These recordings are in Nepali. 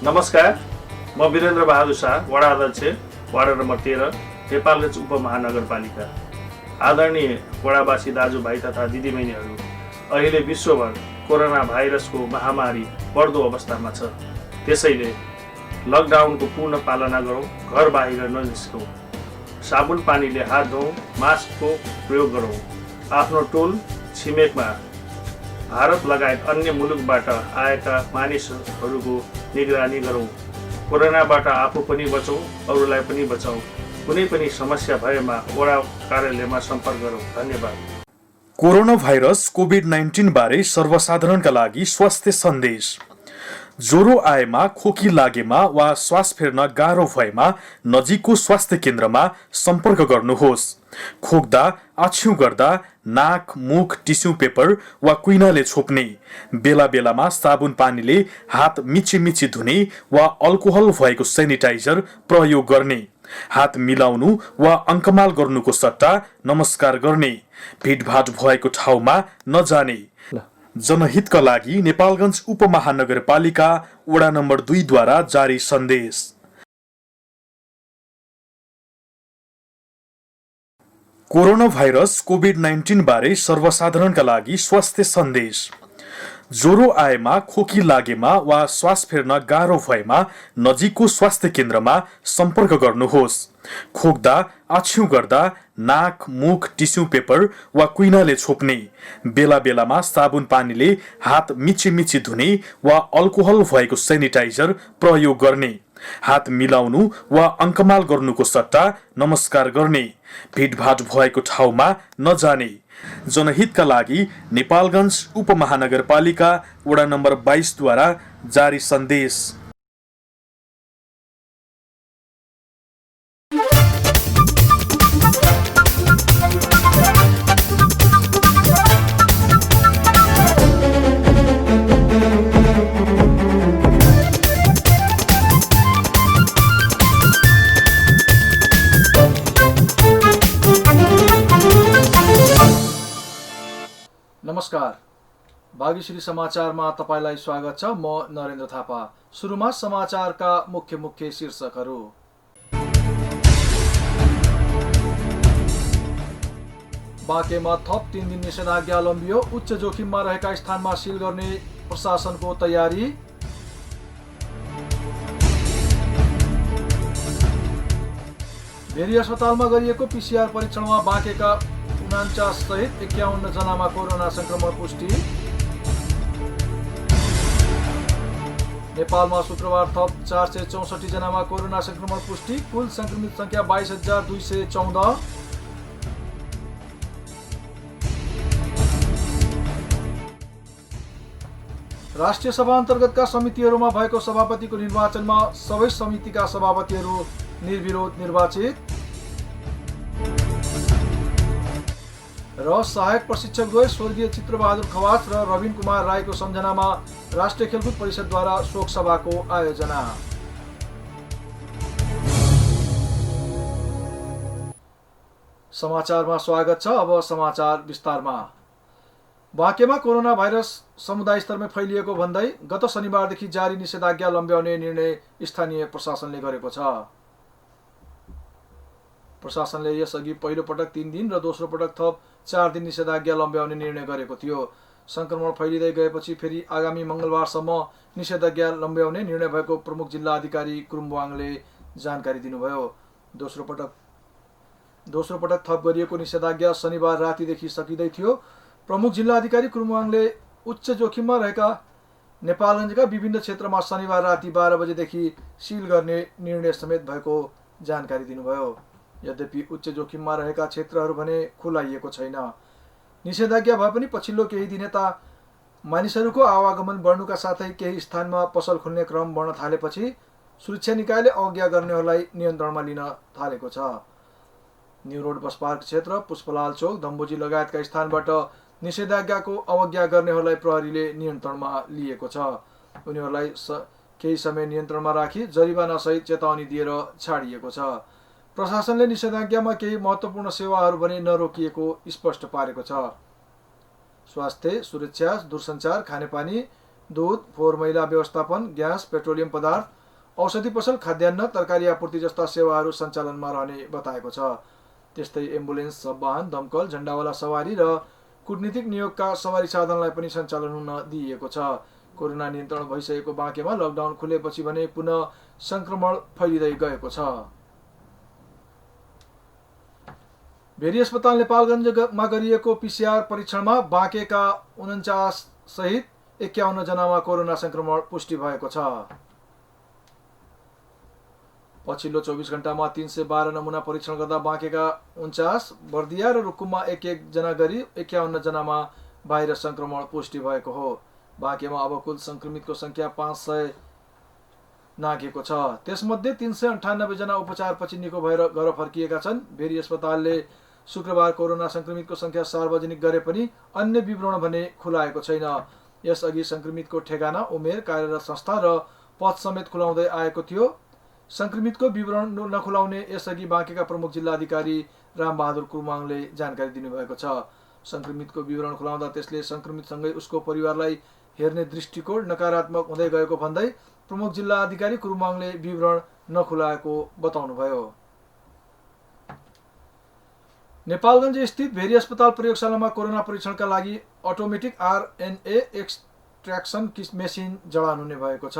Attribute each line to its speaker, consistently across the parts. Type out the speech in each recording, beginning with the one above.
Speaker 1: नमस्कार, म वीरेन्द्र बहादुर शाह, वडा अध्यक्ष, वार्ड नम्बर 13, नेपालगञ्ज उपमहानगरपालिका। आदरणीय वडावासी दाजुभाइ तथा दिदीबहिनीहरू, अहिले विश्वभर कोरोना भाइरसको महामारी बढ्दो अवस्थामा छ। त्यसैले लकडाउनको पूर्ण पालना गरौँ, घर बाहिर ननिस्कौँ, साबुन पानीले हात धौँ, मास्कको प्रयोग गरौँ, आफ्नो टोल छिमेकमा भारत लगायत अन्य मुलुकबाट आएका मानिसहरूको निगरानी गरौँ। कोरोनाबाट आफू पनि बचौँ, अरूलाई पनि बचाउँ। कुनै पनि समस्या भएमा वडा कार्यालयमा सम्पर्क गरौँ। धन्यवाद।
Speaker 2: कोरोना भाइरस कोभिड-19 बारे सर्वसाधारणका लागि स्वास्थ्य सन्देश। ज्वरो आएमा, खोकी लागेमा वा श्वास फेर्न गाह्रो भएमा नजिकको स्वास्थ्य केन्द्रमा सम्पर्क गर्नुहोस्। खोक्दा, आछ्यु गर्दा नाक, मुख टिस्यु पेपर वा कुइनाले छोप्ने, बेला बेलामा साबुन पानीले हात मिची धुने वा अल्कोहल भएको सेनिटाइजर प्रयोग गर्ने, हात मिलाउनु वा अङ्कमाल गर्नुको सट्टा नमस्कार गर्ने, भिडभाड भएको ठाउँमा नजाने। जनहितका लागि नेपालगञ्ज उपमहानगरपालिका वडा नम्बर 2 द्वारा जारी सन्देश। कोरोना भाइरस कोभिड-19 बारे सर्वसाधारणका लागि स्वास्थ्य सन्देश। ज्वरो आएमा, खोकी लागेमा वा श्वास फेर्न गाह्रो भएमा नजिकको स्वास्थ्य केन्द्रमा सम्पर्क गर्नुहोस्। खोक्दा, आछ्यु गर्दा नाक, मुख टिस्यु पेपर वा कुइनाले छोप्ने, बेला बेलामा साबुन पानीले हात मिची धुने वा अल्कोहल भएको सेनिटाइजर प्रयोग गर्ने, हात मिलाउनु वा अङ्कमाल गर्नुको सट्टा नमस्कार गर्ने, भिडभाड भएको ठाउँमा नजाने। जनहितका लागि नेपालगञ्ज उपमहानगरपालिका वडा नम्बर 22 द्वारा जारी सन्देश।
Speaker 3: नमस्कार, भाग्यश्री समाचारमा तपाईलाई स्वागत छ। म नरेन्द्र थापा। सुरुमा समाचारका मुख्य शीर्षकहरू। बाँकेमा थप 3 दिन निषेधाज्ञा लम्बियो। उच्च जोखिममा रहेका स्थानमा सिल गर्ने प्रशासनको तयारी। भेरी अस्पतालमा गरिएको पीसीआर परीक्षणमा बाँकेका 49 सहित 51 जनामा कोरोना संक्रमण पुष्टि। नेपालमा शुक्रबार थप 464 जनामा कोरोना संक्रमण पुष्टि। कुल संक्रमित संख्या 22,214। राष्ट्रिय सभा अन्तर्गतका समितिहरूमा भएको सभापतिको निर्वाचनमा सबै समितिका सभापतिहरू निर्विरोध निर्वाचित। र सहायक प्रशिक्षकद्वय स्वर्गीय चित्रबहादुर खवास र रविन कुमार राईको सम्झनामा राष्ट्रिय खेलकुद परिषदद्वारा शोक सभाको आयोजना। समाचारमा स्वागत छ। अब समाचार विस्तारमा। बाँकेमा कोरोना भाइरस समुदाय स्तरमै फैलिएको भन्दै गत शनिबारदेखि जारी निषेधाज्ञा लम्ब्याउने निर्णय स्थानीय प्रशासनले गरेको छ। प्रशासनले यसअघि पहिलो पटक 3 दिन र दोस्रो पटक थप 4 दिन निषेधाज्ञा लम्ब्याउने निर्णय गरेको थियो। संक्रमण फैलिँदै गएपछि फेरि आगामी मंगलबारसम्म निषेधाज्ञा लम्ब्याउने निर्णय भएको प्रमुख जिल्ला अधिकारी कुरुम्बुवाङले जानकारी दिनुभयो। दोस्रो पटक थप गरिएको निषेधाज्ञा शनिबार रातिदेखि सकिँदै थियो। प्रमुख जिल्ला अधिकारी कुरुम्बुवाङले उच्च जोखिममा रहेका नेपालगञ्जका विभिन्न क्षेत्रमा शनिबार राति 12 बजेदेखि सिल गर्ने निर्णय समेत भएको जानकारी दिनुभयो। यद्यपि उच्च जोखिममा रहेका क्षेत्रहरू भने खुलाइएको छैन। निषेधाज्ञा भए पनि पछिल्लो केही दिन यता मानिसहरूको आवागमन बढ्नुका साथै केही स्थानमा पसल खुल्ने क्रम बढ्न थालेपछि सुरक्षा निकायले अवज्ञा गर्नेहरूलाई नियन्त्रणमा लिन थालेको छ। न्यू रोड बस पार्क क्षेत्र, पुष्पलाल चौक, धम्बोजी लगायतका स्थानबाट निषेधाज्ञाको अवज्ञा गर्नेहरूलाई प्रहरीले नियन्त्रणमा लिएको छ। उनीहरूलाई केही समय नियन्त्रणमा राखी जरिवानासहित चेतावनी दिएर छाडिएको छ। प्रशासनले निषेधाज्ञामा केही महत्त्वपूर्ण सेवाहरू भने नरोकिएको स्पष्ट पारेको छ। स्वास्थ्य, सुरक्षा, दूरसञ्चार, खानेपानी, दूध, फोहोर मैला व्यवस्थापन, ग्यास, पेट्रोलियम पदार्थ, औषधि पसल, खाद्यान्न, तरकारी आपूर्ति जस्ता सेवाहरू सञ्चालनमा रहने बताएको छ। त्यस्तै एम्बुलेन्स, सब वाहन, दमकल, झण्डावाला सवारी र कूटनीतिक नियोगका सवारी साधनलाई पनि सञ्चालन हुन दिइएको छ। कोरोना नियन्त्रण भइसकेको बाँकेमा लकडाउन खुलेपछि भने पुनः संक्रमण फैलिँदै गएको छ। भेरी अस्पताल नेपालगञ्जमा गरिएको पीसीआर परीक्षणमा बाँकेका 49 सहित 51 जनामा कोरोना संक्रमण पुष्टि भएको छ। पछिल्लो 24 घण्टामा 312 नमुना परीक्षण गर्दा बाँकेका 49, बर्दिया र रुकुममा 1-1 जना गरी 51 जनामा भाइरस संक्रमण पुष्टि भएको हो। बाँकेमा अब कुल संक्रमितको संख्या 500 नाघेको छ। त्यसमध्ये 398 जना उपचारपछि निको भएर घर फर्किएका छन्। भेरी अस्पतालले शुक्रबार कोरोना संक्रमितको संख्या सार्वजनिक गरे पनि अन्य विवरण भने खुलाएको छैन। यसअघि संक्रमितको ठेगाना, उमेर, कार्यरत संस्था र पद समेत खुलाउँदै आएको थियो। संक्रमितको विवरण नखुलाउने यसअघि बाँकेका प्रमुख जिल्लाधिकारी रामबहादुर कुरुमाङले जानकारी दिनुभएको छ। संक्रमितको विवरण खुलाउँदा त्यसले संक्रमितसँगै उसको परिवारलाई हेर्ने दृष्टिकोण नकारात्मक हुँदै गएको भन्दै प्रमुख जिल्लाधिकारी कुरुमाङले विवरण नखुलाएको बताउनुभयो। नेपालगञ्ज स्थित भेरी अस्पताल प्रयोगशालामा कोरोना परीक्षणका लागि अटोमेटिक आरएनए एक्सट्र्याक्सन मेसिन जडान हुने भएको छ।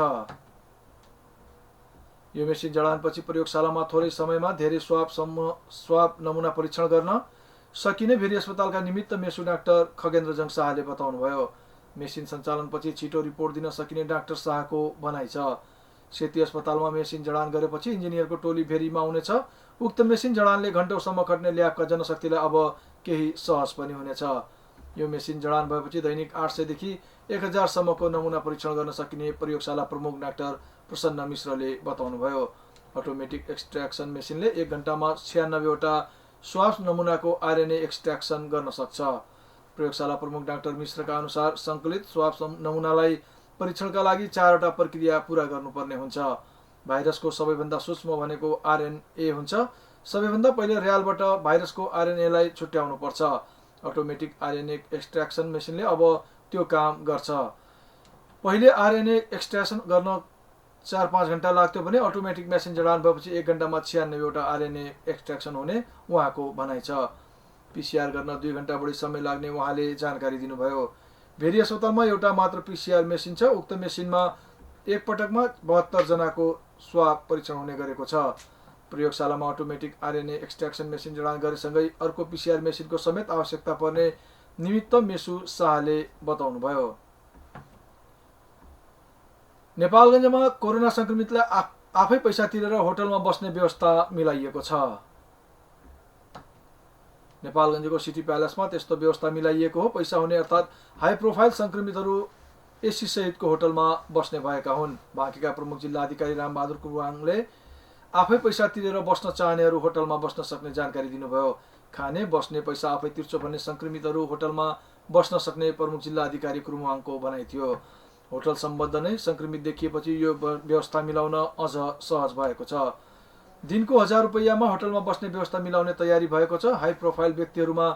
Speaker 3: यो मेसिन जडानपछि प्रयोगशालामा थोरै समयमा धेरै स्वाब नमुना परीक्षण गर्न सकिने भेरी अस्पतालका निमित्त मेसु डाक्टर खगेन्द्रजङ शाहले बताउनुभयो। मेसिन सञ्चालनपछि छिटो रिपोर्ट दिन सकिने डाक्टर शाहको भनाइ छ। सेती अस्पतालमा मेसिन जडान गरेपछि इन्जिनियरको टोली भेरीमा आउनेछ। उक्त मेसिन जडानले घण्टौँसम्म खट्ने ल्याबका जनशक्तिलाई अब केही सहज पनि हुनेछ। यो मेसिन जडान भएपछि दैनिक 800 देखि 1000 सम्मको नमुना परीक्षण गर्न सकिने प्रयोगशाला प्रमुख डाक्टर प्रसन्न मिश्रले बताउनुभयो। अटोमेटिक एक्सट्र्याक्सन मेसिनले 1 घण्टामा 96 वटा स्वाब नमुनाको आरएनए एक्सट्र्याक्सन गर्न सक्छ। प्रयोगशाला प्रमुख डाक्टर मिश्रका अनुसार सङ्कलित स्वाब नमुनालाई परीक्षणका लागि 4 वटा प्रक्रिया पूरा गर्नुपर्ने हुन्छ। भाइरसको सबैभन्दा सूक्ष्म भनेको आरएनए हुन्छ। सबैभन्दा पहिले र्यालबाट भाइरसको आरएनएलाई छुट्याउनुपर्छ। अटोमेटिक आरएनए एक्सट्र्याक्सन मेसिनले अब त्यो काम गर्छ। पहिले आरएनए एक्सट्र्याक्सन गर्न 4-5 घण्टा लाग्थ्यो भने अटोमेटिक मेसिन जडान भएपछि 1 घण्टामा 96 वटा आरएनए एक्सट्र्याक्सन हुने उहाँको भनाइ छ। पीसीआर गर्न 2 घण्टा बढी समय लाग्ने उहाँले जानकारी दिनुभयो। भेरी अस्पतालमा एउटा मात्र पीसीआर मेसिन छ। उक्त मेसिनमा एक पटकमा 72 जनाको स्वाब परीक्षण हुने गरेको छ। प्रयोगशालामा अटोमेटिक आरएनए एक्सट्र्याक्सन मेसिन जडान गरेसँगै अर्को पीसीआर मेसिनको समेत आवश्यकता पर्ने निमित्त मेसु शाहले बताउनुभयो। नेपालगञ्जमा कोरोना संक्रमितलाई आफै पैसा तिरेर होटलमा बस्ने व्यवस्था मिलाइएको छ। नेपालगञ्जको सिटी प्यालेसमा त्यस्तो व्यवस्था मिलाइएको हो। पैसा हुने अर्थात् हाई प्रोफाइल संक्रमितहरू एसी सहितको होटलमा बस्ने भएका हुन्। बाँकेका प्रमुख जिल्लाधिकारी रामबहादुर कुरुवाङले आफै पैसा तिरेर बस्न चाहनेहरू होटलमा बस्न सक्ने जानकारी दिनुभयो। खाने बस्ने पैसा आफै तिर्छौ भन्ने संक्रमितहरू होटलमा बस्न सक्ने प्रमुख जिल्लाधिकारी कुरुवाङको भनाइ थियो। होटल सम्बद्ध नै संक्रमित देखिएपछि यो व्यवस्था मिलाउन अझ सहज भएको छ। दिनको 1000 रुपैयाँमा होटलमा बस्ने व्यवस्था मिलाउने तयारी भएको छ। हाई प्रोफाइल व्यक्तिहरूमा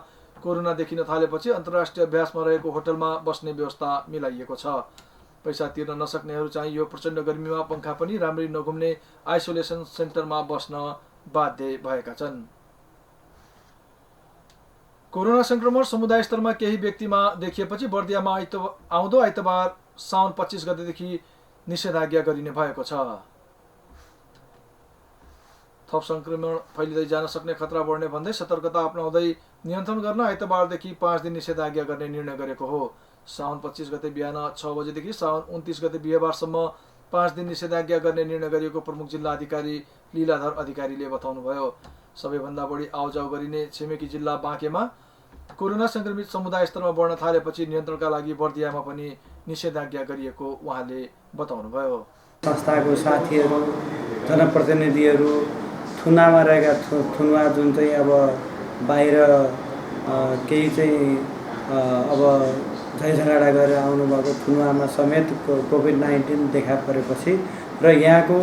Speaker 3: कोरोना देखिन थालेपछि अन्तर्राष्ट्रिय अभ्यासमा रहेको होटलमा बस्ने व्यवस्था मिलाइएको छ। पैसा तिर्न नसक्नेहरू चाहिँ यो प्रचण्ड गर्मीमा पंखा पनि राम्ररी नघुम्ने आइसोलेसन सेन्टरमा बस्न बाध्य भएका छन्। कोरोना संक्रमण समुदाय स्तरमा केही व्यक्तिमा देखिएपछि बर्दियामा आउँदो आइतबार साउन 25 गतेदेखि निषेधाज्ञा गरिने भएको छ। थप संक्रमण फैलिँदै जान सक्ने खतरा बढ्ने भन्दै सतर्कता अपनाउँदै नियन्त्रण गर्न आइतबारदेखि 5 दिन निषेधाज्ञा गर्ने निर्णय गरेको हो। साउन 25 गते बिहान 6 बजेदेखि साउन 29 गते बिहिबारसम्म 5 दिन निषेधाज्ञा गर्ने निर्णय गरिएको प्रमुख जिल्ला अधिकारी लीलाधर अधिकारीले बताउनुभयो। सबैभन्दा बढी आउजाउ गरिने छिमेकी जिल्ला बाँकेमा कोरोना संक्रमित समुदाय स्तरमा बढ्न थालेपछि नियन्त्रणका लागि बर्दियामा पनि निषेधाज्ञा गरिएको उहाँले बताउनुभयो।
Speaker 4: संस्थाको साथीहरू, जनप्रतिनिधिहरू, थुनामा रहेका थुनुवा जुन चाहिँ अब बाहिर केही चाहिँ अब झैझगडा गरेर आउनुभएको थुनुवामा समेत कोभिड-19 देखा परेपछि र यहाँको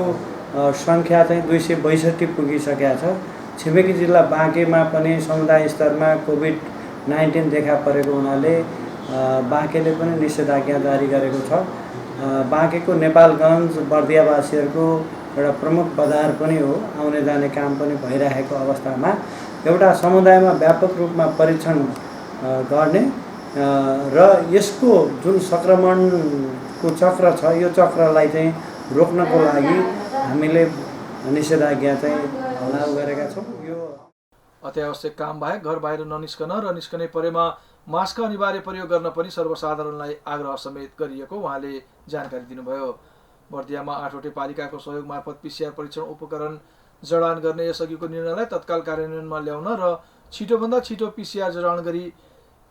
Speaker 4: सङ्ख्या चाहिँ 262 पुगिसकेका छ। छिमेकी जिल्ला बाँकेमा पनि समुदाय स्तरमा कोभिड-19 देखा परेको हुनाले बाँकेले पनि निषेधाज्ञा जारी गरेको छ बाँकेको नेपालगञ्ज बर्दियावासीहरूको एउटा प्रमुख बजार पनि हो। आउने जाने काम पनि भइरहेको अवस्थामा एउटा समुदायमा व्यापक रूपमा परीक्षण गर्ने र यसको जुन सङ्क्रमणको चक्र छ यो चक्रलाई चाहिँ रोक्नको लागि हामीले निषेधाज्ञा चाहिँ लागू गरेका छौँ। यो
Speaker 3: अत्यावश्यक काम बाहेक घर बाहिर ननिस्कन र निस्कने परेमा मास्क अनिवार्य प्रयोग गर्न पनि सर्वसाधारणलाई आग्रह समेत गरिएको उहाँले जानकारी दिनुभयो। बर्दियामा 8वटै पालिकाको सहयोग मार्फत PCR परीक्षण उपकरण जडान गर्ने यसअघिको निर्णयलाई तत्काल कार्यान्वयनमा ल्याउन र छिटोभन्दा छिटो PCR जडान गरी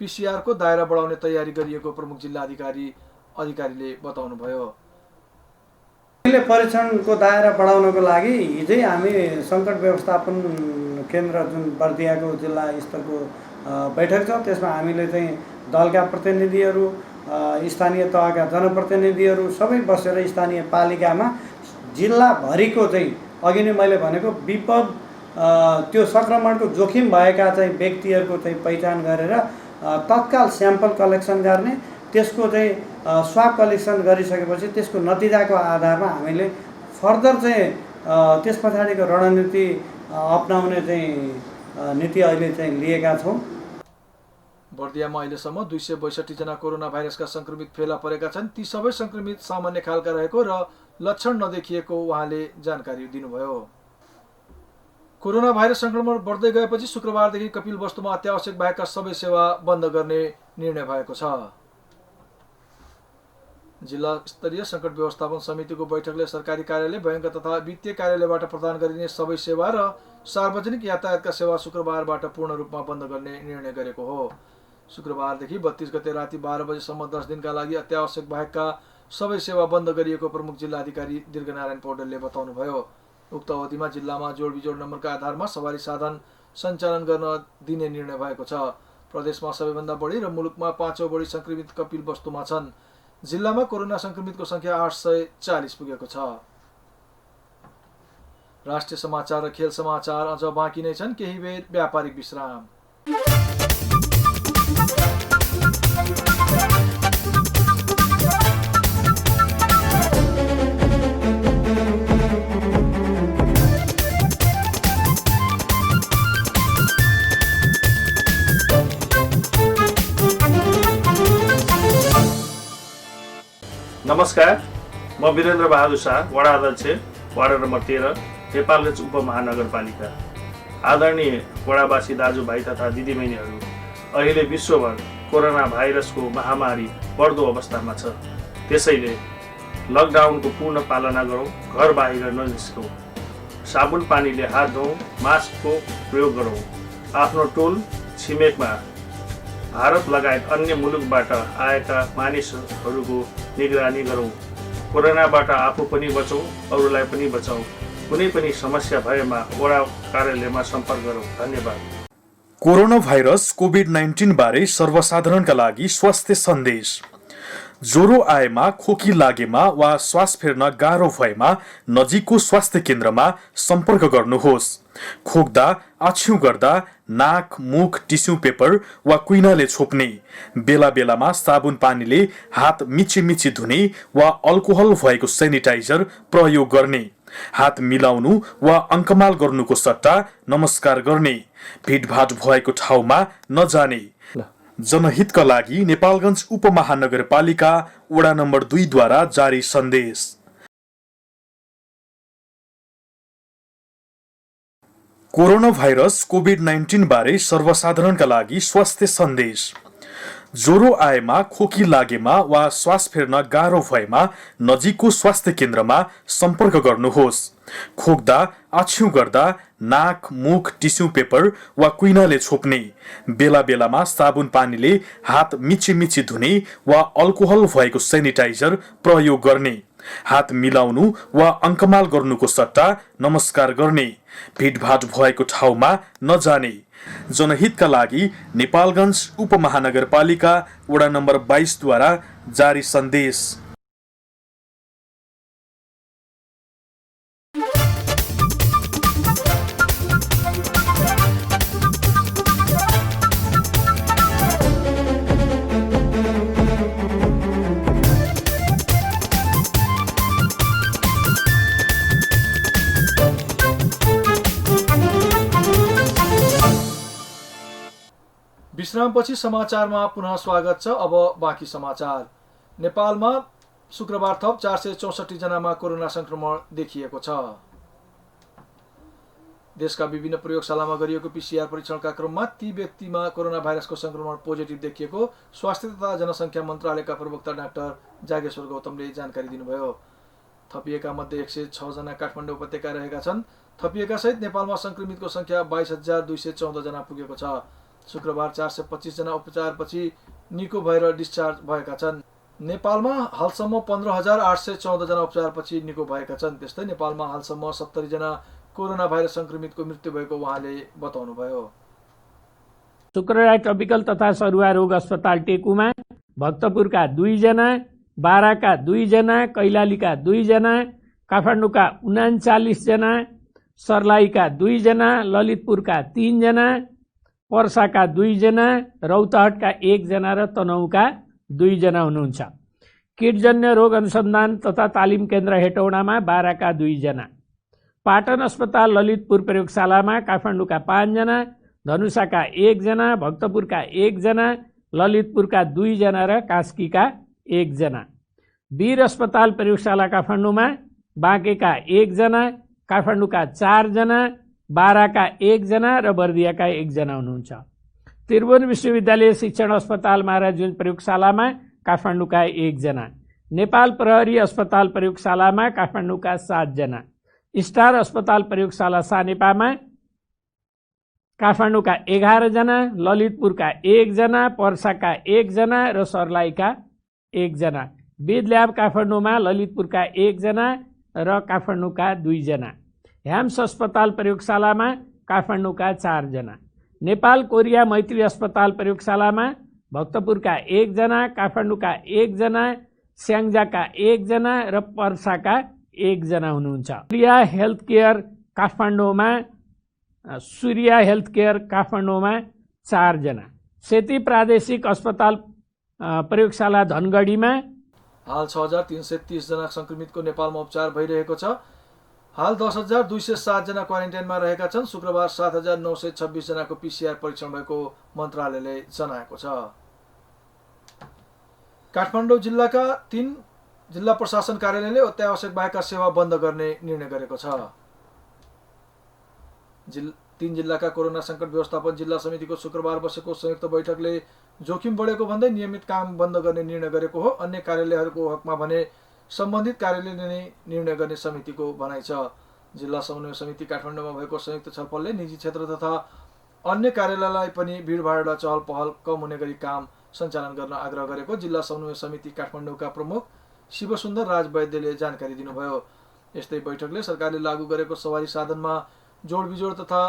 Speaker 3: PCR को दायरा बढाउने तयारी गरिएको प्रमुख जिल्ला अधिकारीले बताउनुभयो।
Speaker 4: परीक्षणको दायरा बढाउनको लागि हिजै हामी सङ्कट व्यवस्थापन केन्द्र जुन बर्दियाको जिल्ला स्तरको बैठक छ त्यसमा हामीले चाहिँ दलका प्रतिनिधिहरू स्थानीय तहका जनप्रतिनिधिहरू सबै बसेर स्थानीय पालिकामा जिल्लाभरिको चाहिँ अघि नै मैले भनेको विपद त्यो सङ्क्रमणको जोखिम भएका चाहिँ व्यक्तिहरूको चाहिँ पहिचान गरेर तत्काल स्याम्पल कलेक्सन गर्ने, त्यसको चाहिँ स्वाब कलेक्सन गरिसकेपछि त्यसको नतिजाको आधारमा हामीले फर्दर चाहिँ त्यस पछाडिको रणनीति अपनाउने चाहिँ नीति अहिले चाहिँ लिएका छौँ।
Speaker 3: बर्दियामा अहिलेसम्म 262 जना कोरोना भाइरसका संक्रमित फेला परेका छन्। ती सबै संक्रमित सामान्य खालका रहेको र लक्षण नदेखिएको उहाँले जानकारी दिनुभयो। कोरोना भाइरस संक्रमण बढ्दै गएपछि शुक्रबारदेखि कपिलवस्तुमा अत्यावश्यक बाहेकका सबै सेवा बन्द गर्ने निर्णय भएको छ। जिल्ला स्तरीय संकट व्यवस्थापन समितिको बैठकले सरकारी कार्यालय, बैंक तथा वित्तीय कार्यालयबाट प्रदान गरिने सबै सेवा र सार्वजनिक यातायातका सेवा शुक्रबारबाट पूर्ण रूपमा बन्द गर्ने निर्णय गरेको हो। शुक्रबारदेखि 32 गते राति 12 बजेसम्म 10 दिनका लागि अत्यावश्यक बाहेकका सबै सेवा बन्द गरिएको प्रमुख जिल्ला अधिकारी दीर्घनारायण पौडेलले बताउनुभयो। उक्त अवधिमा जिल्लामा जोड नम्बरका आधारमा सवारी साधन सञ्चालन गर्न दिने निर्णय भएको छ। प्रदेशमा सबैभन्दा बढी र मुलुकमा 5औं बढी संक्रमित कपिलवस्तुमा छन्। जिल्लामा कोरोना संक्रमितको संख्या 840 पुगेको छ। राष्ट्रिय समाचार र खेल समाचार अझ बाँकी नै छन्। केही बेर व्यापारिक विश्राम।
Speaker 1: नमस्कार, म वीरेन्द्र बहादुर शाह, वडा अध्यक्ष, वार्ड नम्बर 13, नेपालगञ्ज उपमहानगरपालिका। आदरणीय वडावासी दाजुभाइ तथा दिदीबहिनीहरू, अहिले विश्वभर कोरोना भाइरसको महामारी बढ्दो अवस्थामा छ। त्यसैले लकडाउनको पूर्ण पालना गरौँ, घर बाहिर ननिस्कौँ, साबुन पानीले हात धौँ, मास्कको प्रयोग गरौँ, आफ्नो टोल छिमेकमा भारत लगायत अन्य मुलुकबाट आएका मानिसहरूको निगरानी गरौँ। कोरोनाबाट आफू पनि बचौँ, अरूलाई पनि बचाउँ। कुनै पनि समस्या भएमा वडा कार्यालयमा सम्पर्क गरौँ। धन्यवाद।
Speaker 2: कोरोना भाइरस कोभिड-19 बारे सर्वसाधारणका लागि स्वास्थ्य सन्देश। ज्वरो आएमा, खोकी लागेमा वा श्वास फेर्न गाह्रो भएमा नजिकको स्वास्थ्य केन्द्रमा सम्पर्क गर्नुहोस्। खोक्दा, आछ्यु गर्दा नाक, मुख टिस्यु पेपर वा कुइनाले छोप्ने, बेला बेलामा साबुन पानीले हात मिची धुने वा अल्कोहल भएको सेनिटाइजर प्रयोग गर्ने, हात मिलाउनु वा अङ्कमाल गर्नुको सट्टा नमस्कार गर्ने, भिडभाड भएको ठाउँमा नजाने। जनहितका लागि नेपालगञ्ज उपमहानगरपालिका वडा नम्बर 2 द्वारा जारी सन्देश। कोरोना भाइरस कोभिड-19 बारे सर्वसाधारणका लागि स्वास्थ्य सन्देश। ज्वरो आएमा, खोकी लागेमा वा श्वास फेर्न गाह्रो भएमा नजिकको स्वास्थ्य केन्द्रमा सम्पर्क गर्नुहोस्। खोक्दा, आछ्यु गर्दा नाक, मुख टिस्यु पेपर वा कुइनाले छोप्ने, बेला बेलामा साबुन पानीले हात मिची धुने वा अल्कोहल भएको सेनिटाइजर प्रयोग गर्ने, हात मिलाउनु वा अङ्कमाल गर्नुको सट्टा नमस्कार गर्ने, भिडभाड भएको ठाउँमा नजाने। जनहितका लागि नेपालगञ्ज उपमहानगरपालिका वडा नम्बर 22 द्वारा जारी सन्देश।
Speaker 3: विश्रामपछि समाचारमा पुनः स्वागत छ। अब बाँकी समाचार। नेपालमा शुक्रबार थप 464 जनामा कोरोना संक्रमण देखिएको छ। देशका विभिन्न प्रयोगशालामा गरिएको पीसीआर परीक्षणका क्रममा ती व्यक्तिमा कोरोना भाइरसको संक्रमण पोजिटिभ देखिएको स्वास्थ्य तथा जनसङ्ख्या मन्त्रालयका प्रवक्ता डाक्टर जागेश्वर गौतमले जानकारी दिनुभयो। थपिएका मध्ये 106 जना काठमाडौँ उपत्यका रहेका छन्। थपिएका सहित नेपालमा संक्रमितको संख्या 22,214 जना पुगेको छ। शुक्रबार 425 जना उपचारपछि निको भएर डिस्चार्ज भएका छन्। नेपालमा हालसम्म 15,814 जना उपचारपछि निको भएका छन्। त्यस्तै नेपालमा हालसम्म 70 जना कोरोना भाइरस संक्रमितको मृत्यु भएको उहाँले बताउनुभयो।
Speaker 5: शुक्रबार ट्रपिकल तथा सरुवा रोग अस्पताल टेकुमा भक्तपुरका 2 जना, बाराका 2 जना, कैलालीका 2 जना, काठमाडौँका 39 जना, सर्लाहीका 2 जना, ललितपुरका 3 जना, पर्साका 2 जना, रौतहटका 1 जना र तनहुँका 2 जना हुनुहुन्छ। किटजन्य रोग अनुसन्धान तथा तालिम केन्द्र हेटौडामा बाराका 2 जना, पाटन अस्पताल ललितपुर प्रयोगशालामा काठमाडौँका 5 जना, धनुषाका 1 जना, भक्तपुरका 1 जना, ललितपुरका 2 जना र कास्कीका 1 जना। वीर अस्पताल प्रयोगशाला काठमाडौँमा बाँकेका 1 जना, काठमाडौँका 4 जना, बाराका 1 जना र बर्दियाका 1 जना हुनुहुन्छ। त्रिभुवन विश्वविद्यालय शिक्षण अस्पताल महाराजगञ्ज प्रयोगशालामा काठमाडौँका 1 जना, नेपाल प्रहरी अस्पताल प्रयोगशालामा काठमाडौँका 7 जना, स्टार अस्पताल प्रयोगशाला सानेपामा काठमाडौँका 11 जना, ललितपुरका 1 जना, पर्साका 1 जना र सर्लाहीका 1 जना। विद ल्याब काठमाडौँमा ललितपुरका 1 जना र काठमाडौँका 2 जना। ह्याम्स अस्पताल प्रयोगशालामा काठमाडौँका 4 जना। नेपाल कोरिया मैत्री अस्पताल प्रयोगशालामा भक्तपुरका 1 जना, काठमाडौँका 1 जना, स्याङ्जाका 1 जना र पर्साका 1 जना हुनुहुन्छ। सूर्या हेल्थ केयर काठमाडौँमा 4 जना। सेती प्रादेशिक अस्पताल प्रयोगशाला धनगढीमा
Speaker 3: हाल 6,330 जना संक्रमितको नेपालमा उपचार भइरहेको छ। हाल 10,207 जना क्वारेन्टाइनमा रहेका छन्। शुक्रबार 7,926 जनाको पीसीआर परीक्षण भएको मन्त्रालयले जनाएको छ। काठमाडौँ जिल्लाका 3 जिल्ला प्रशासन कार्यालयले अत्यावश्यक बाहेकका सेवा बन्द गर्ने निर्णय गरेको छ। 3 जिल्लाका कोरोना संकट व्यवस्थापन जिल्ला समितिको शुक्रबार बसेको संयुक्त बैठकले जोखिम बढेको भन्दै नियमित काम बन्द गर्ने निर्णय गरेको हो। अन्य कार्यालयहरूको हकमा भने सम्बन्धित कार्यालयले नै निर्णय गर्ने समितिको भनाइ छ। जिल्ला समन्वय समिति काठमाडौँमा भएको संयुक्त छलफलले निजी क्षेत्र तथा अन्य कार्यालयलाई पनि भिडभाड र चहल पहल कम हुने गरी काम सञ्चालन गर्न आग्रह गरेको जिल्ला समन्वय समिति काठमाडौँका प्रमुख शिवसुन्दर राज वैद्यले जानकारी दिनुभयो। यस्तै बैठकले सरकारले लागू गरेको सवारी साधनमा जोडबिजोड तथा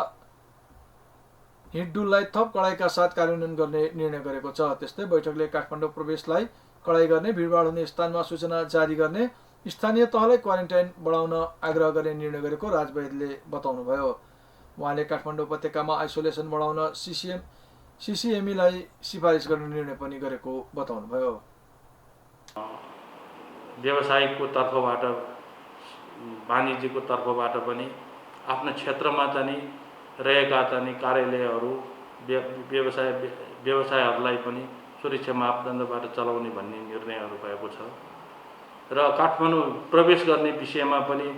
Speaker 3: हिँडडुललाई थप कडाइका साथ कार्यान्वयन गर्ने निर्णय गरेको छ। त्यस्तै बैठकले काठमाडौँ प्रवेशलाई कडाइ गर्ने, भिडभाड हुने स्थानमा सूचना जारी गर्ने, स्थानीय तहलाई क्वारेन्टाइन बढाउन आग्रह गर्ने निर्णय गरेको राजवैद्यले बताउनुभयो। उहाँले काठमाडौँ उपत्यकामा आइसोलेसन बढाउन सिसिएमईलाई सिफारिस गर्ने निर्णय पनि गरेको बताउनुभयो।
Speaker 6: व्यवसायिकको तर्फबाट, वाणिज्यको तर्फबाट पनि आफ्नो क्षेत्रमा चाहिँ रहेका चाहिँ कार्यालयहरू व्यवसायहरूलाई पनि सुरक्षा मापदण्डबाट चलाउने भन्ने निर्णयहरू भएको छ र काठमाडौँ प्रवेश गर्ने विषयमा पनि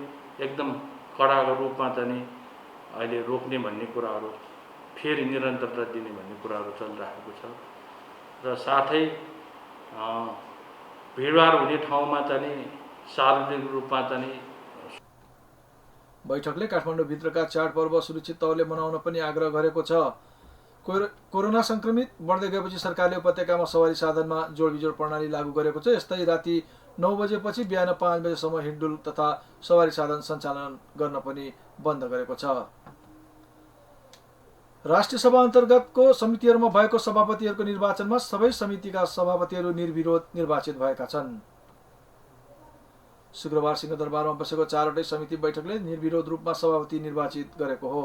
Speaker 6: एकदम कडा रूपमा चाहिँ अहिले रोक्ने भन्ने कुराहरू, फेरि निरन्तरता दिने भन्ने कुराहरू चलिरहेको छ र साथै भिडभाड हुने ठाउँमा चाहिँ सार्वजनिक रूपमा चाहिँ
Speaker 3: बैठकले काठमाडौँ भित्रका चाडपर्व सुरक्षित तौरले मनाउन पनि आग्रह गरेको छ। कोरोना संक्रमित बढ्दै गएपछि सरकारले उपत्यकामा सवारी साधनमा जोडबिजोड प्रणाली लागू गरेको छ। यस्तै राति 9 बजेपछि बिहान 5 बजेसम्म हिँडडुल तथा सवारी साधन सञ्चालन गर्न पनि बन्द गरेको छ। राष्ट्रिय सभा अन्तर्गतको समितिहरूमा भएको सभापतिहरूको निर्वाचनमा सबै समितिका सभापतिहरू निर्विरोध निर्वाचित भएका छन्। शुक्रबार सिंहदरबारमा बसेको 4वटै समिति बैठकले निर्विरोध रूपमा सभापति निर्वाचित गरेको हो।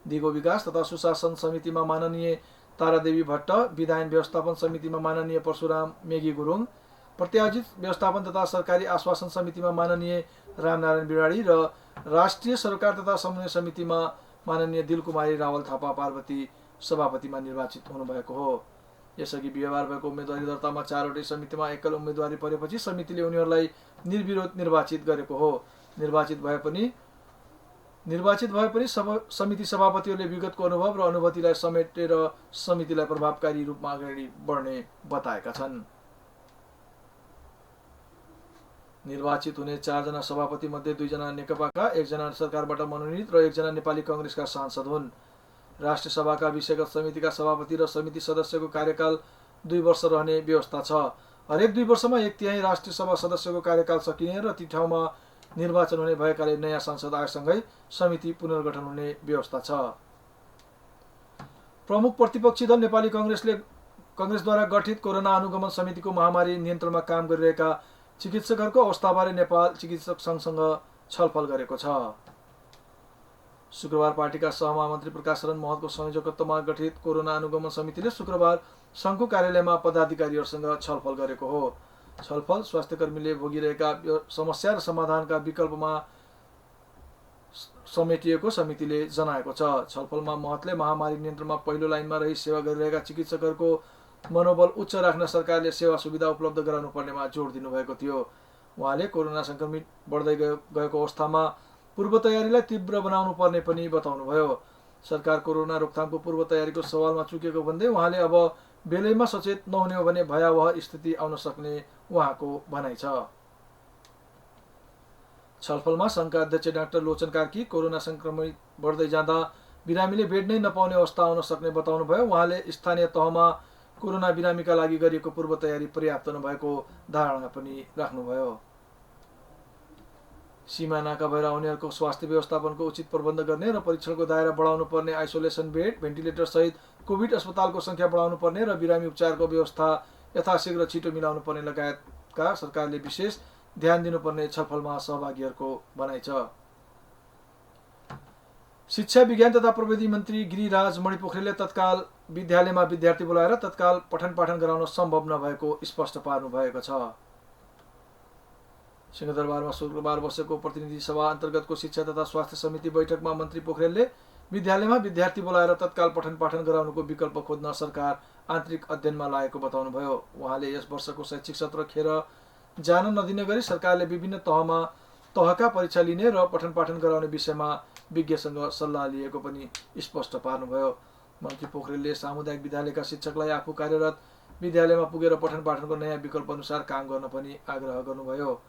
Speaker 3: दिगो विकास तथा सुशासन समितिमा माननीय तारादेवी भट्ट, विधायन व्यवस्थापन समितिमा माननीय परशुराम मेगी गुरुङ, प्रत्यायोजित व्यवस्थापन तथा सरकारी आश्वासन समितिमा माननीय रामनारायण बिराडी र राष्ट्रिय सरकार तथा समन्वय समितिमा माननीय दिलकुमारी रावल थापा पार्वती सभापतिमा निर्वाचित हुनुभएको हो। यसअघि बिहिबार भएको उम्मेदवारी दर्तामा 4वटै समितिमा एकल उम्मेदवारी परेपछि समितिले उनीहरूलाई निर्विरोध निर्वाचित गरेको हो। निर्वाचित भए पनि समिति सभापतिहरूले विगतको अनुभव र अनुभूतिलाई समेटेर समितिलाई प्रभावकारी रूपमा अगाडि बढ्ने बताएका छन्। निर्वाचित हुने 4 जना सभापति मध्ये 2 जना नेकपाका, 1 जना सरकारबाट मनोनित र 1 जना नेपाली कांग्रेसका सांसद हुन्। राष्ट्रिय सभाका विषयगत समितिका सभापति र समिति सदस्यको कार्यकाल 2 वर्ष रहने व्यवस्था छ। हरेक 2 वर्षमा 1/3 राष्ट्रिय सभा सदस्यको कार्यकाल सकिने र ती ठाउँमा निर्वाचन हुने भएकाले नयाँ सांसद आएसँगै समिति पुनर्गठन हुने व्यवस्था छ। प्रमुख प्रतिपक्षी दल नेपाली कांग्रेसद्वारा गठित कोरोना अनुगमन समितिको महामारी नियन्त्रणमा काम गरिरहेका चिकित्सकहरूको अवस्थाबारे नेपाल चिकित्सक संघसँग छलफल गरेको छ। शुक्रबार पार्टीका सहमहामन्त्री प्रकाश शरण महतको संयोजकत्वमा गठित कोरोना अनुगमन समितिले शुक्रबार संघको कार्यालयमा पदाधिकारीहरूसँग छलफल गरेको हो। छलफल स्वास्थ्यकर्मीले भोगिरहेका समस्या र समाधानका विकल्पमा समेटिएको समितिले जनाएको छ। छलफलमा महतले महामारी नियन्त्रणमा पहिलो लाइनमा रही सेवा गरिरहेका चिकित्सकहरूको मनोबल उच्च राख्न सरकारले सेवा सुविधा उपलब्ध गराउनुपर्नेमा जोड दिनुभएको थियो। उहाँले कोरोना संक्रमित बढ्दै गएको अवस्थामा पूर्व तयारीलाई तीव्र बनाउनु पर्ने पनि बताउनुभयो। सरकार कोरोना रोकथामको पूर्व तयारीको सवालमा चुकेको भन्दै उहाँले अब बेलैमा सचेत नहुने हो भने भयावह स्थिति आउन सक्ने उहाँको भनाइ छ। छलफलमा संघका अध्यक्ष डाक्टर लोचन कार्की कोरोना संक्रमित बढ्दै जाँदा बिरामीले बेड नै नपाउने अवस्था आउन सक्ने बताउनुभयो। उहाँले स्थानीय तहमा कोरोना बिरामीका लागि गरिएको पूर्व तयारी पर्याप्त नभएको धारणा पनि राख्नुभयो। सीमा नाका भएर आउनेहरूको स्वास्थ्य व्यवस्थापनको उचित प्रबन्ध गर्ने र परीक्षणको दायरा बढाउनु पर्ने, आइसोलेसन बेड, भेन्टिलेटर सहित कोभिड अस्पतालको संख्या बढाउनु पर्ने र बिरामी उपचारको व्यवस्था यथाशीघ्र छिटो मिलाउनु पर्ने लगायतका सरकारले विशेष ध्यान दिनुपर्ने छलफलमा सहभागीहरूको भनाइ छ। शिक्षा विज्ञान तथा प्रविधि मन्त्री गिरिराज मणिपोखरेलले तत्काल विद्यालयमा विद्यार्थी बोलाएर तत्काल पठन पाठन गराउन सम्भव नभएको स्पष्ट पार्नु भएको छ। सिंहदरबारमा शुक्रबार बसेको प्रतिनिधि सभा अन्तर्गतको शिक्षा तथा स्वास्थ्य समिति बैठकमा मन्त्री पोखरेलले विद्यालयमा विद्यार्थी बोलाएर तत्काल पठन पाठन गराउनुको विकल्प खोज्न सरकार आन्तरिक अध्ययनमा लागेको बताउनुभयो। उहाँले यस वर्षको शैक्षिक सत्र खेर जान नदिने गरी सरकारले विभिन्न तहका परीक्षा लिने र पठन पाठन गराउने विषयमा विज्ञसँग सल्लाह लिएको पनि स्पष्ट पार्नुभयो। मन्त्री पोखरेलले सामुदायिक विद्यालयका शिक्षकलाई आफू कार्यरत विद्यालयमा पुगेर पठन पाठनको नयाँ विकल्प अनुसार काम गर्न पनि आग्रह गर्नुभयो।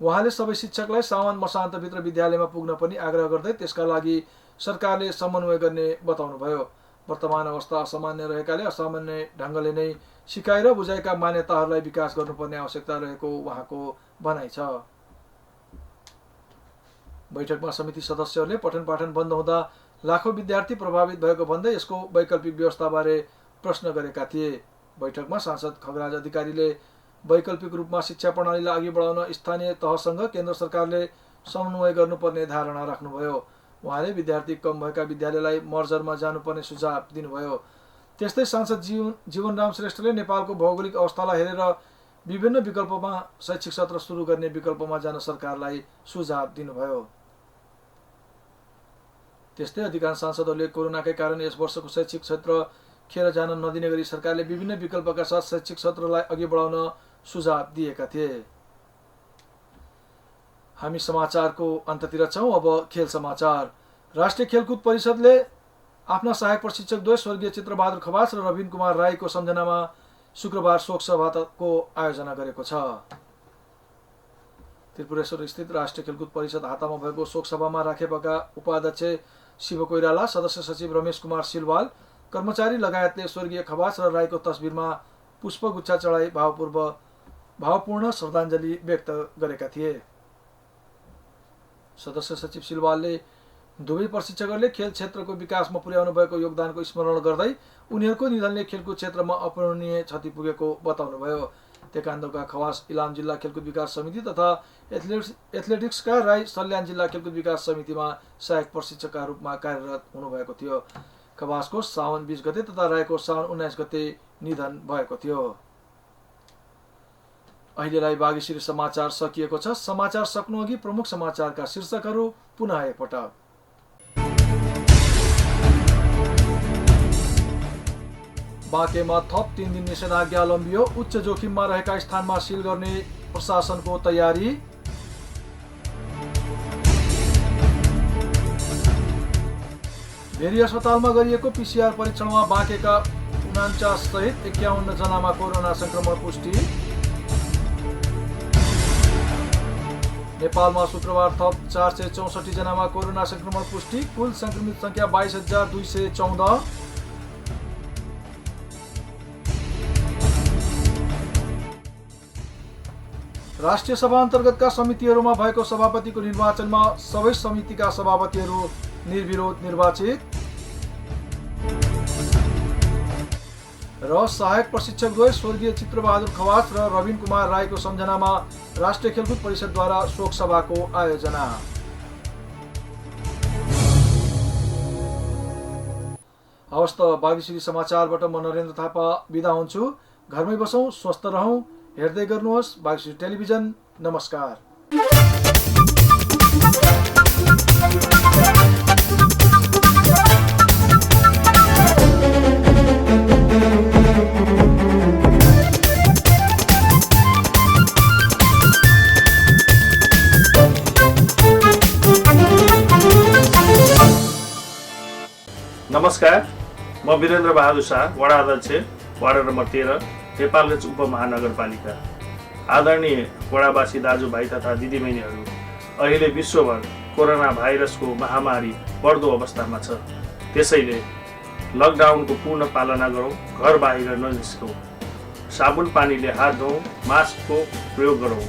Speaker 3: उहाँले सबै शिक्षकलाई साउन मसान्तभित्र विद्यालयमा पुग्न पनि आग्रह गर्दै त्यसका लागि सरकारले समन्वय गर्ने बताउनुभयो। वर्तमान अवस्था असामान्य रहेकाले असामान्य ढङ्गले नै सिकाइ र बुझाइका मान्यताहरूलाई विकास गर्नुपर्ने आवश्यकता रहेको उहाँको भनाइ छ। बैठकमा समिति सदस्यहरूले पठन पाठन बन्द हुँदा लाखौं विद्यार्थी प्रभावित भएको भन्दै यसको वैकल्पिक व्यवस्थाबारे प्रश्न गरेका थिए। बैठकमा सांसद खगराज अधिकारीले वैकल्पिक रूपमा शिक्षा प्रणालीलाई अघि बढाउन स्थानीय तहसँग केन्द्र सरकारले समन्वय गर्नुपर्ने धारणा राख्नुभयो। उहाँले विद्यार्थी कम भएका विद्यालयलाई मर्जरमा जानुपर्ने सुझाव दिनुभयो। त्यस्तै सांसद जीवनराम श्रेष्ठले नेपालको भौगोलिक अवस्थालाई हेरेर विभिन्न विकल्पमा शैक्षिक सत्र सुरु गर्ने विकल्पमा जान सरकारलाई सुझाव दिनुभयो। त्यस्तै अधिकांश सांसदहरूले कोरोनाकै कारण यस वर्षको शैक्षिक सत्र खेर जान नदिने गरी सरकारले विभिन्न विकल्पका साथ शैक्षिक सत्रलाई अघि बढाउन सुझाव दिएका थिए। हामी समाचारको अन्ततिर छौं। अब खेल समाचार। राष्ट्रिय खेलकुद परिषदले आफ्ना सहायक प्रशिक्षकद्वय स्वर्गीय चित्रबहादुर खवास र रविन कुमार राईको सम्झनामा शुक्रबार शोक सभाको आयोजना गरेको छ। त्रिपुरेश्वर स्थित राष्ट्रिय खेलकुद परिषद हातामा भएको शोक सभामा राखेपका उपाध्यक्ष शिव कोइराला, सदस्य सचिव रमेश कुमार सिलवाल, कर्मचारी लगायतले स्वर्गीय खवास र राईको तस्बिरमा पुष्पगुच्छा चढाई भावपूर्ण श्रद्धाञ्जली व्यक्त गरेका थिए। सदस्य सचिव सिलवालले दुवै प्रशिक्षकहरूले खेल क्षेत्रको विकासमा पुर्याउनु भएको योगदानको स्मरण गर्दै उनीहरूको निधनले खेलकुद क्षेत्रमा अपूरणीय क्षति पुगेको बताउनुभयो। टेकान्डोका खवास इलाम जिल्ला खेलकुद विकास समिति तथा एथलेटिक्सका राई सल्यान जिल्ला खेलकुद विकास समितिमा सहायक प्रशिक्षकका रूपमा कार्यरत हुनुभएको थियो। खवासको साउन 20 गते तथा राईको साउन 19 गते निधन भएको थियो। अहिलेलाई बागेश्वरी समाचार सकिएको छ। समाचार सक्नु अघि प्रमुख समाचारका शीर्षकहरू पुनः एकपटक। बाँकेमा थप 3 दिन निषेधाज्ञा लम्बियो। उच्च जोखिममा रहेका स्थानमा सिल गर्ने प्रशासनको तयारी। भेरी अस्पतालमा गरिएको पीसीआर परीक्षणमा बाँकेका 49 सहित 51 जनामा कोरोना संक्रमण पुष्टि। नेपालमा शुक्रबार थप 464 जनामा कोरोना संक्रमण पुष्टि। कुल संक्रमित संख्या 22,214। राष्ट्रिय सभा अन्तर्गतका समितिहरूमा भएको सभापतिको निर्वाचनमा सबै समितिका सभापतिहरू निर्विरोध निर्वाचित। र सहायक प्रशिक्षकद्वय स्वर्गीय चित्रबहादुर खवास र रविन कुमार राईको सम्झनामा राष्ट्रिय खेलकुद परिषदद्वारा शोक सभाको आयोजना। हवस् त बागेश्वरी समाचारबाट म नरेन्द्र थापा बिदा हुन्छु। घरमै बसौँ, स्वस्थ रहौँ, हेर्दै गर्नुहोस् बागेश्वरी टेलिभिजन। नमस्कार।
Speaker 1: नमस्कार, म वीरेन्द्र बहादुर शाह, वडा अध्यक्ष, वार्ड नम्बर 13, नेपालगञ्ज उपमहानगरपालिका। आदरणीय वडावासी दाजुभाइ तथा दिदीबहिनीहरू, अहिले विश्वभर कोरोना भाइरसको महामारी बढ्दो अवस्थामा छ। त्यसैले लकडाउनको पूर्ण पालना गरौँ, घर बाहिर ननिस्कौँ, साबुन पानीले हात धौँ, मास्कको प्रयोग गरौँ,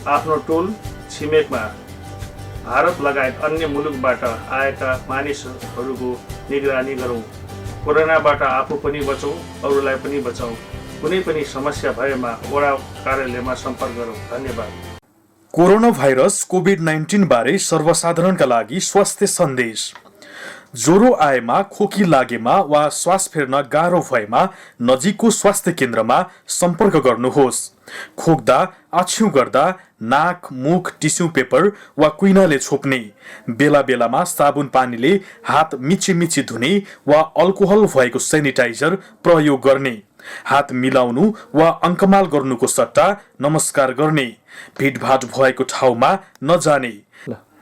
Speaker 1: आफ्नो टोल छिमेकमा भारत लगायत अन्य मुलुकबाट आएका मानिसहरूको निगरानी गरौँ। कोरोनाबाट आफू पनि बचौँ, अरूलाई पनि बचाउँ। कुनै पनि समस्या भएमा वडा कार्यालयमा सम्पर्क गरौँ। धन्यवाद।
Speaker 2: कोरोना भाइरस कोभिड-19 बारे सर्वसाधारणका लागि स्वास्थ्य सन्देश। ज्वरो आएमा, खोकी लागेमा वा श्वास फेर्न गाह्रो भएमा नजिकको स्वास्थ्य केन्द्रमा सम्पर्क गर्नुहोस्। खोक्दा, आछ्यु गर्दा नाक, मुख टिस्यु पेपर वा कुइनाले छोप्ने, बेला बेलामा साबुन पानीले हात मिची धुने वा अल्कोहल भएको सेनिटाइजर प्रयोग गर्ने, हात मिलाउनु वा अङ्कमाल गर्नुको सट्टा नमस्कार गर्ने, भिडभाड भएको ठाउँमा नजाने।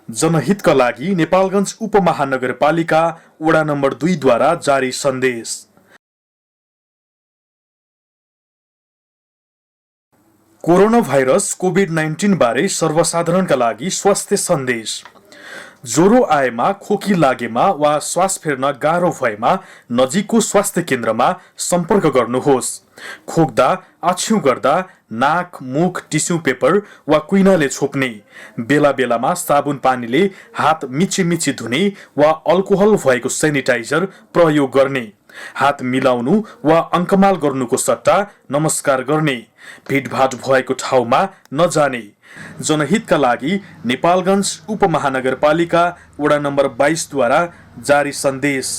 Speaker 2: जनहितका लागि नेपालगञ्ज उपमहानगरपालिका वडा नम्बर 2 द्वारा जारी सन्देश। कोरोना भाइरस कोभिड-19 बारे सर्वसाधारणका लागि स्वास्थ्य सन्देश। ज्वरो आएमा, खोकी लागेमा वा श्वास फेर्न गाह्रो भएमा नजिकको स्वास्थ्य केन्द्रमा सम्पर्क गर्नुहोस्। खोक्दा, आछ्यु गर्दा नाक, मुख टिस्यु पेपर वा कुइनाले छोप्ने, बेला बेलामा साबुन पानीले हात मिची धुने वा अल्कोहल भएको सेनिटाइजर प्रयोग गर्ने, हात मिलाउनु वा अङ्कमाल गर्नुको सट्टा नमस्कार गर्ने, भिडभाड भएको ठाउँमा नजाने। जनहितका लागि नेपालगञ्ज उपमहानगरपालिका वडा नम्बर 22 द्वारा जारी सन्देश।